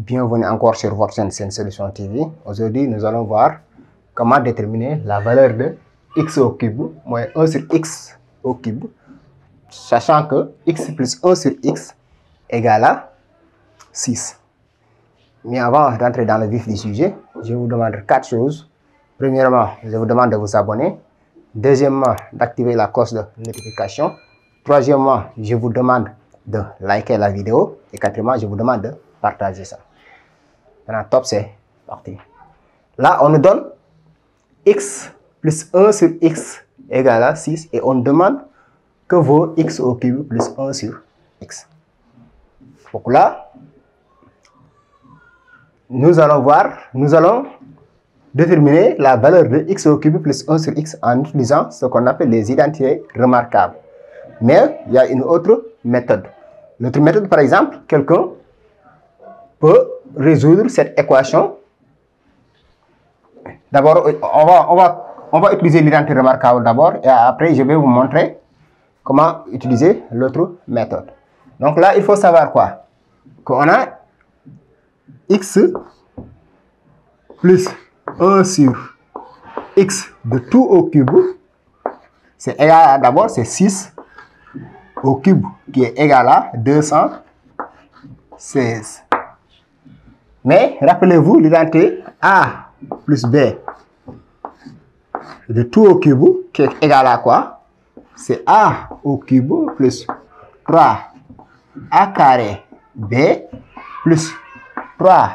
Bienvenue encore sur votre chaîne Solution TV. Aujourd'hui, nous allons voir comment déterminer la valeur de x au cube moins 1 sur x au cube, sachant que x plus 1 sur x égale à 6. Mais avant d'entrer dans le vif du sujet, je vous demande 4 choses. Premièrement, je vous demande de vous abonner. Deuxièmement, d'activer la cloche de notification. Troisièmement, je vous demande de liker la vidéo. Et quatrièmement, je vous demande de partager ça. Maintenant, top, c'est parti. Là, on nous donne x plus 1 sur x égale à 6 et on demande que vaut x au cube plus 1 sur x. Donc là, nous allons déterminer la valeur de x au cube plus 1 sur x en utilisant ce qu'on appelle les identités remarquables. Mais il y a une autre méthode. L'autre méthode, par exemple, quelqu'un peut résoudre cette équation. D'abord, on va utiliser l'identité remarquable d'abord et après je vais vous montrer comment utiliser l'autre méthode. Donc là, il faut savoir quoi? Qu'on a x plus 1 sur x de tout au cube, c'est égal à, d'abord, c'est 6 au cube qui est égal à 216. Mais rappelez-vous l'identité a plus b de tout au cube qui est égal à quoi? C'est a au cube plus 3 a carré b plus 3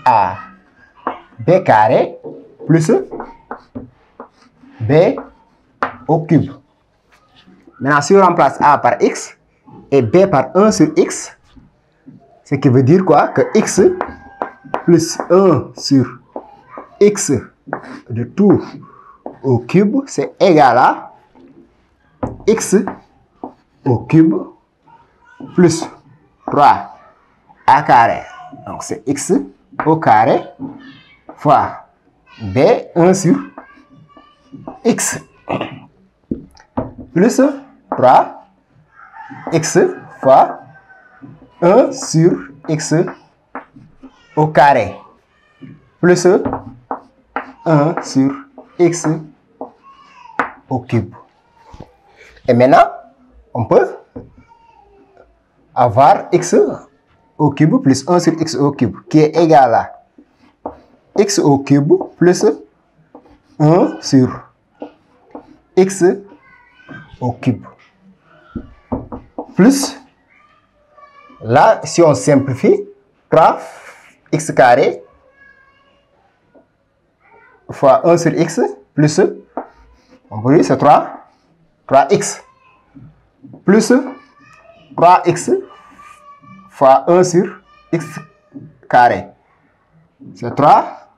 a b carré plus b au cube. Maintenant, si on remplace a par x et b par 1 sur x, ce qui veut dire quoi? Que x plus 1 sur x de tout au cube, c'est égal à x au cube plus 3 a carré. Donc, c'est x au carré fois b 1 sur x plus 3 x fois 1 sur x au carré plus 1 sur x au cube. Et maintenant, on peut avoir x au cube plus 1 sur x au cube qui est égal à x au cube plus 1 sur x au cube plus, là, si on simplifie, 3x carré fois 1 sur x plus, on peut dire c'est 3x plus 3x fois 1 sur x carré. C'est 3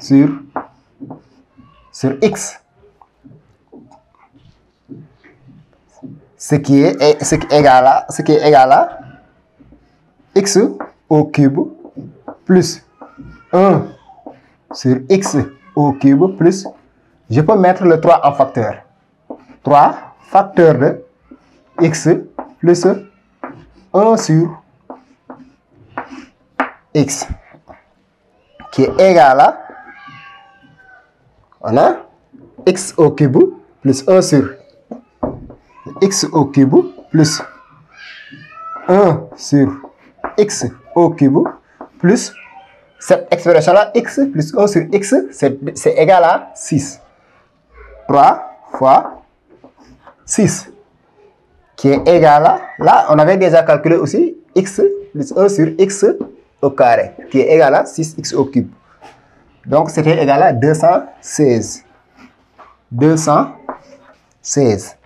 sur x. Ce qui est égal à x au cube plus 1 sur x au cube plus, je peux mettre le 3 en facteur. 3 facteur de x plus 1 sur x qui est égal à, on a x au cube plus 1 sur x au cube plus 1 sur x au cube plus cette expression-là, x plus 1 sur x, c'est égal à 6. 3 fois 6 qui est égal à, là, on avait déjà calculé aussi x plus 1 sur x au carré qui est égal à 6x au cube. Donc, c'était égal à 216. 216.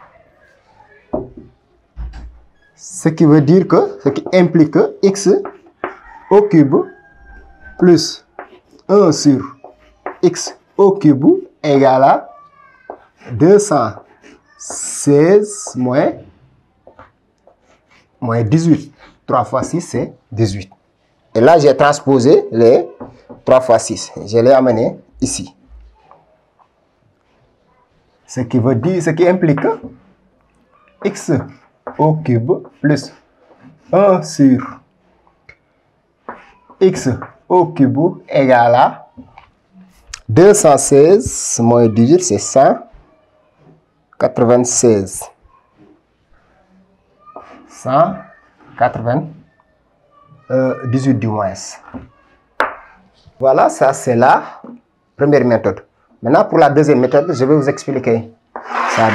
Ce qui veut dire que, ce qui implique que x au cube plus 1 sur x au cube égale à 216 moins 18. 3 fois 6, c'est 18. Et là, j'ai transposé les 3 fois 6. Je l'ai amené ici. Ce qui veut dire, ce qui implique que x au cube plus 1 sur x au cube égale à 216 moins 18, c'est 196. 198 du moins. Voilà, ça c'est la première méthode. Maintenant, pour la deuxième méthode, je vais vous expliquer ça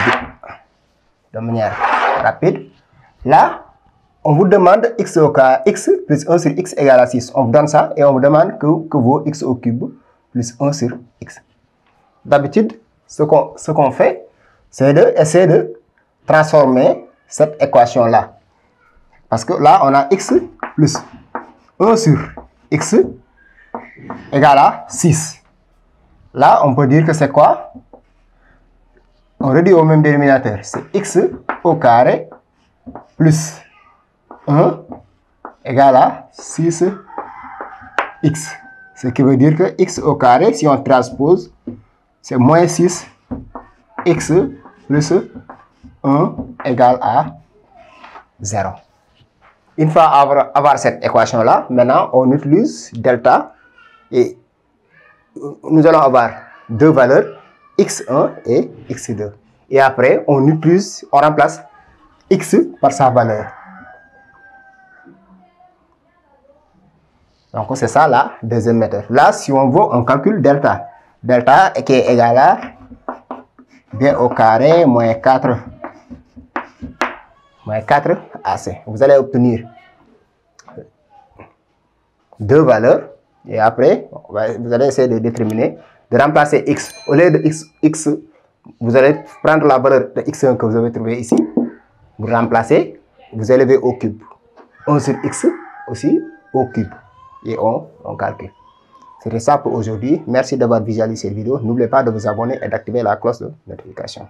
de manière rapide. Là, on vous demande x au carré, x plus 1 sur x égale à 6. On vous donne ça et on vous demande que vaut x au cube plus 1 sur x. D'habitude, ce qu'on fait, c'est d'essayer de transformer cette équation-là. Parce que là, on a x plus 1 sur x égale à 6. Là, on peut dire que c'est quoi? On réduit au même dénominateur. C'est x au carré plus 1 égale à 6x. Ce qui veut dire que x au carré, si on transpose, c'est moins 6x plus 1 égale à 0. Une fois avoir cette équation-là, maintenant, on utilise delta et nous allons avoir deux valeurs, x1 et x2. Et après, on remplace x par sa valeur. Donc, c'est ça la deuxième méthode. Là, si on veut, on calcule delta. Delta qui est égal à b au carré moins 4 AC. Vous allez obtenir deux valeurs. Et après, vous allez essayer de déterminer, de remplacer x. Au lieu de x, vous allez prendre la valeur de x1 que vous avez trouvé ici. Vous remplacez, vous élevez au cube. 1 sur x aussi au cube. Et on calcule. C'était ça pour aujourd'hui. Merci d'avoir visualisé cette vidéo. N'oubliez pas de vous abonner et d'activer la cloche de notification.